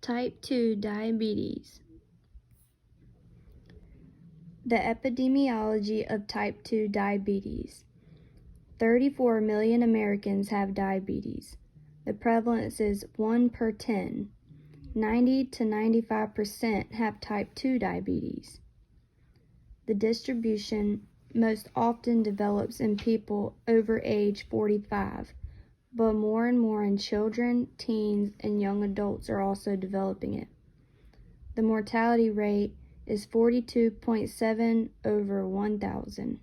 Type 2 diabetes. The epidemiology of type 2 diabetes. 34 million Americans have diabetes. The prevalence is 1 per 10. 90 to 95% have type 2 diabetes. The distribution most often develops in people over age 45, but more and more in children, teens, and young adults are also developing it. The mortality rate is 42.7 over 1,000.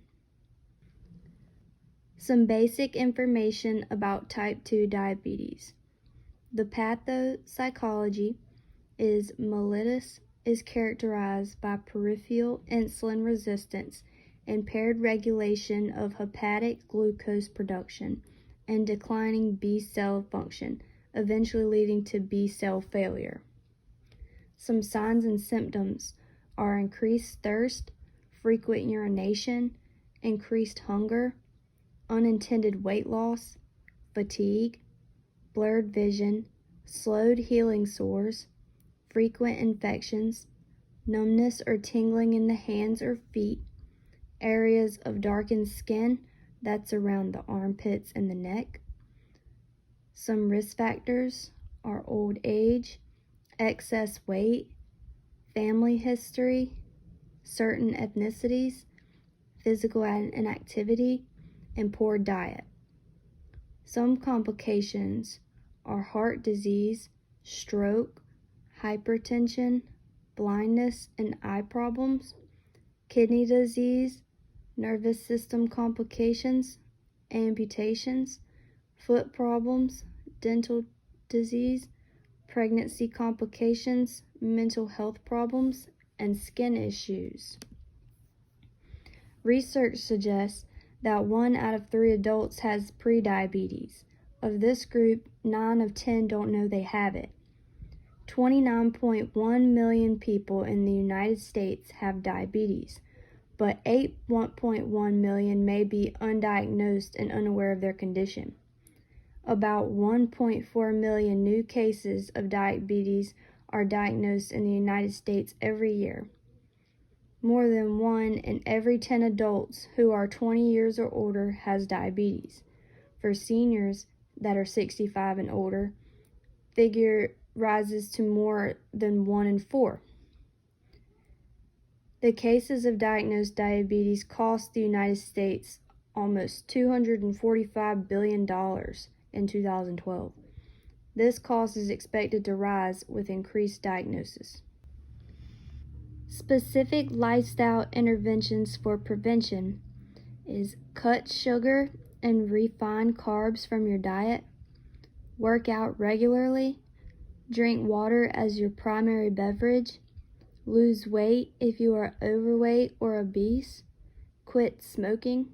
Some basic information about type 2 diabetes. The pathophysiology is mellitus is characterized by peripheral insulin resistance, impaired regulation of hepatic glucose production, and declining B cell function, eventually leading to B cell failure. Some signs and symptoms are increased thirst, frequent urination, increased hunger, unintended weight loss, fatigue, blurred vision, slowed healing sores, frequent infections, numbness or tingling in the hands or feet, areas of darkened skin, that's around the armpits and the neck. Some risk factors are old age, excess weight, family history, certain ethnicities, physical inactivity, and poor diet. Some complications are heart disease, stroke, hypertension, blindness and eye problems, kidney disease, nervous system complications, amputations, foot problems, dental disease, pregnancy complications, mental health problems, and skin issues. Research suggests that 1 out of 3 adults has prediabetes. Of this group, 9 of 10 don't know they have it. 29.1 million people in the United States have diabetes, but 8.1 million may be undiagnosed and unaware of their condition. About 1.4 million new cases of diabetes are diagnosed in the United States every year. More than 1 in every 10 adults who are 20 years or older has diabetes. For seniors that are 65 and older, figure rises to more than 1 in 4. The cases of diagnosed diabetes cost the United States almost $245 billion in 2012. This cost is expected to rise with increased diagnosis. Specific lifestyle interventions for prevention is cut sugar and refined carbs from your diet, work out regularly, drink water as your primary beverage, lose weight if you are overweight or obese, quit smoking,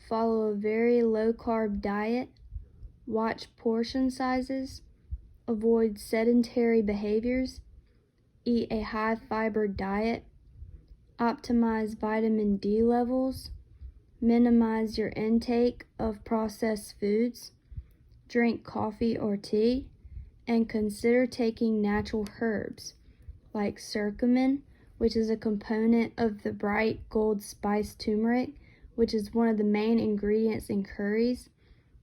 follow a very low-carb diet, watch portion sizes, avoid sedentary behaviors, eat a high-fiber diet, optimize vitamin D levels, minimize your intake of processed foods, drink coffee or tea, and consider taking natural herbs like curcumin, which is a component of the bright gold spice turmeric, which is one of the main ingredients in curries.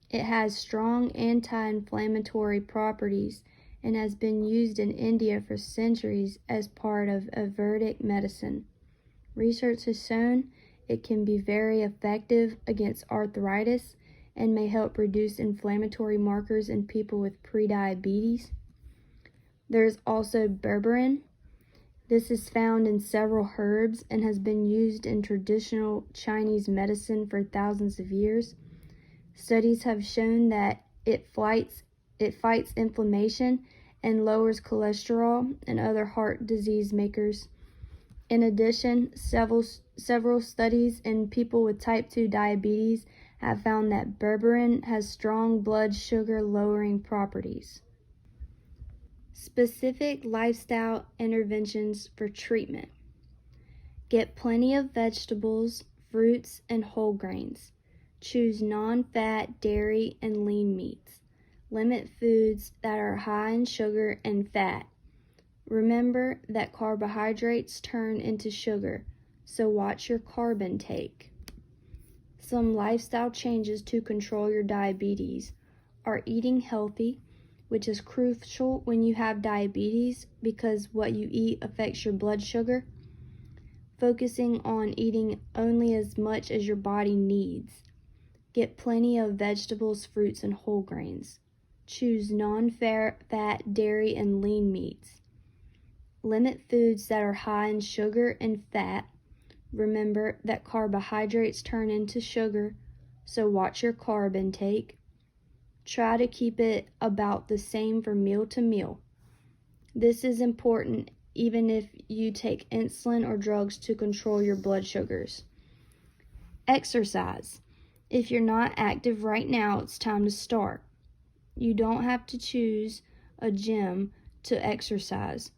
It has strong anti-inflammatory properties and has been used in India for centuries as part of Ayurvedic medicine. Research has shown it can be very effective against arthritis and may help reduce inflammatory markers in people with prediabetes. There's also berberine. This is found in several herbs and has been used in traditional Chinese medicine for thousands of years. Studies have shown that it fights inflammation and lowers cholesterol and other heart disease makers. In addition, several studies in people with type 2 diabetes have found that berberine has strong blood sugar lowering properties. Specific lifestyle interventions for treatment. Get plenty of vegetables, fruits, and whole grains. Choose non-fat, dairy, and lean meats. Limit foods that are high in sugar and fat. Remember that carbohydrates turn into sugar, so watch your carb intake. Some lifestyle changes to control your diabetes are eating healthy, which is crucial when you have diabetes because what you eat affects your blood sugar. Focusing on eating only as much as your body needs. Get plenty of vegetables, fruits, and whole grains. Choose non-fat, dairy, and lean meats. Limit foods that are high in sugar and fat. Remember that carbohydrates turn into sugar, so watch your carb intake. Try to keep it about the same from meal to meal. This is important even if you take insulin or drugs to control your blood sugars. Exercise. If you're not active right now, it's time to start. You don't have to choose a gym to exercise.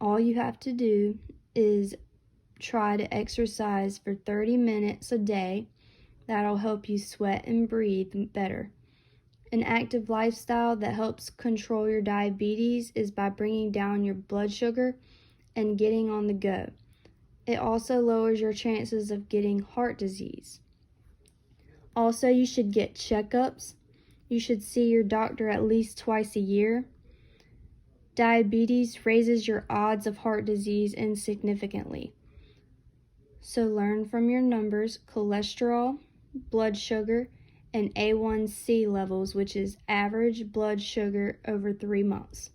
All you have to do is try to exercise for 30 minutes a day. That'll help you sweat and breathe better. An active lifestyle that helps control your diabetes is by bringing down your blood sugar and getting on the go. It also lowers your chances of getting heart disease. Also, you should get checkups. You should see your doctor at least twice a year. Diabetes raises your odds of heart disease insignificantly. So learn from your numbers, cholesterol, blood sugar, and A1C levels, which is average blood sugar over 3 months.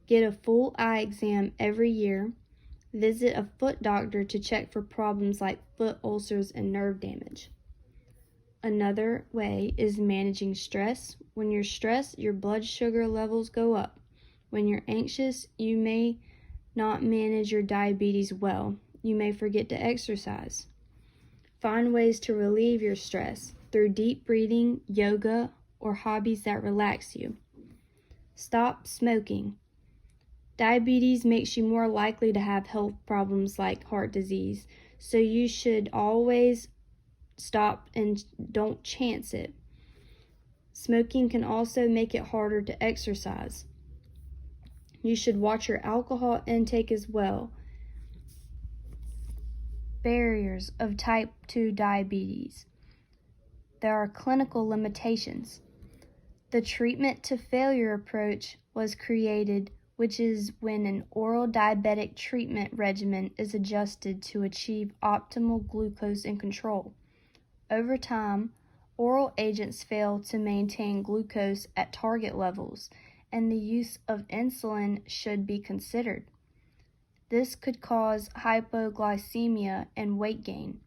Get a full eye exam every year. Visit a foot doctor to check for problems like foot ulcers and nerve damage. Another way is managing stress. When you're stressed, your blood sugar levels go up. When you're anxious, you may not manage your diabetes well. You may forget to exercise. Find ways to relieve your stress through deep breathing, yoga, or hobbies that relax you. Stop smoking. Diabetes makes you more likely to have health problems like heart disease, so you should always stop and don't chance it. Smoking can also make it harder to exercise. You should watch your alcohol intake as well. Barriers of type 2 diabetes. There are clinical limitations. The treatment to failure approach was created, which is when an oral diabetic treatment regimen is adjusted to achieve optimal glucose in control. Over time, oral agents fail to maintain glucose at target levels, and the use of insulin should be considered. This could cause hypoglycemia and weight gain.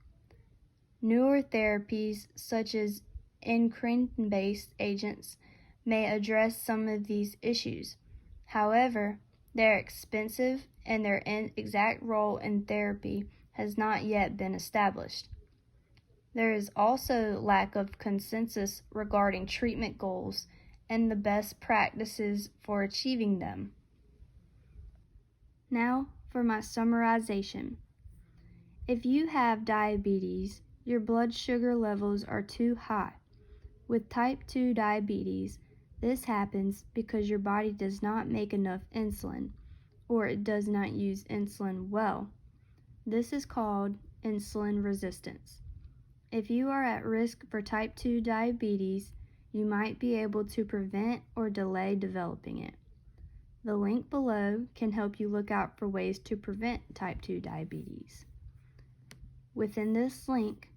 Newer therapies, such as incretin-based agents, may address some of these issues. However, they're expensive and their exact role in therapy has not yet been established. There is also lack of consensus regarding treatment goals and the best practices for achieving them. Now for my summarization. If you have diabetes, your blood sugar levels are too high. With type 2 diabetes, this happens because your body does not make enough insulin, or it does not use insulin well. This is called insulin resistance. If you are at risk for type 2 diabetes, you might be able to prevent or delay developing it. The link below can help you look out for ways to prevent type 2 diabetes. Within this link,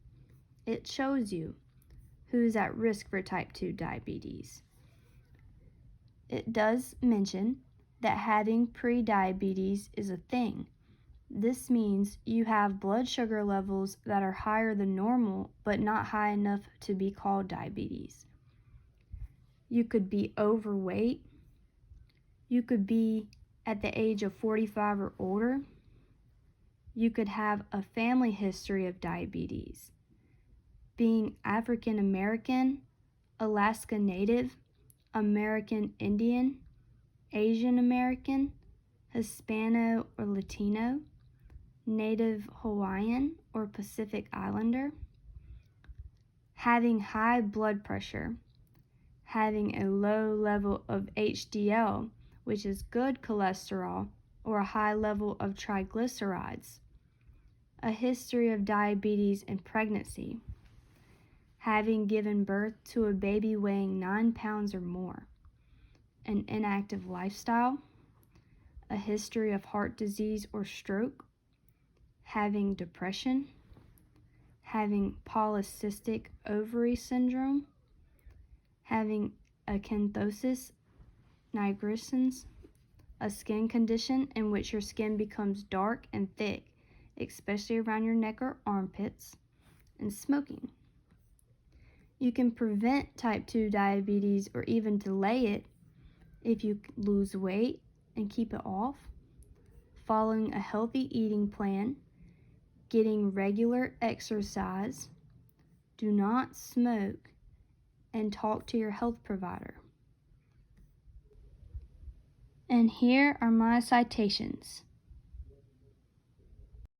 it shows you who's at risk for type 2 diabetes. It does mention that having prediabetes is a thing. This means you have blood sugar levels that are higher than normal, but not high enough to be called diabetes. You could be overweight. You could be at the age of 45 or older. You could have a family history of diabetes. Being African American, Alaska Native, American Indian, Asian American, Hispano or Latino, Native Hawaiian or Pacific Islander, having high blood pressure, having a low level of HDL, which is good cholesterol, or a high level of triglycerides, a history of diabetes and pregnancy, having given birth to a baby weighing 9 pounds or more, an inactive lifestyle, a history of heart disease or stroke, having depression, having polycystic ovary syndrome, having acanthosis nigricans, a skin condition in which your skin becomes dark and thick, especially around your neck or armpits, and smoking. You can prevent type 2 diabetes or even delay it if you lose weight and keep it off, following a healthy eating plan, getting regular exercise, do not smoke, and talk to your health provider. And here are my citations.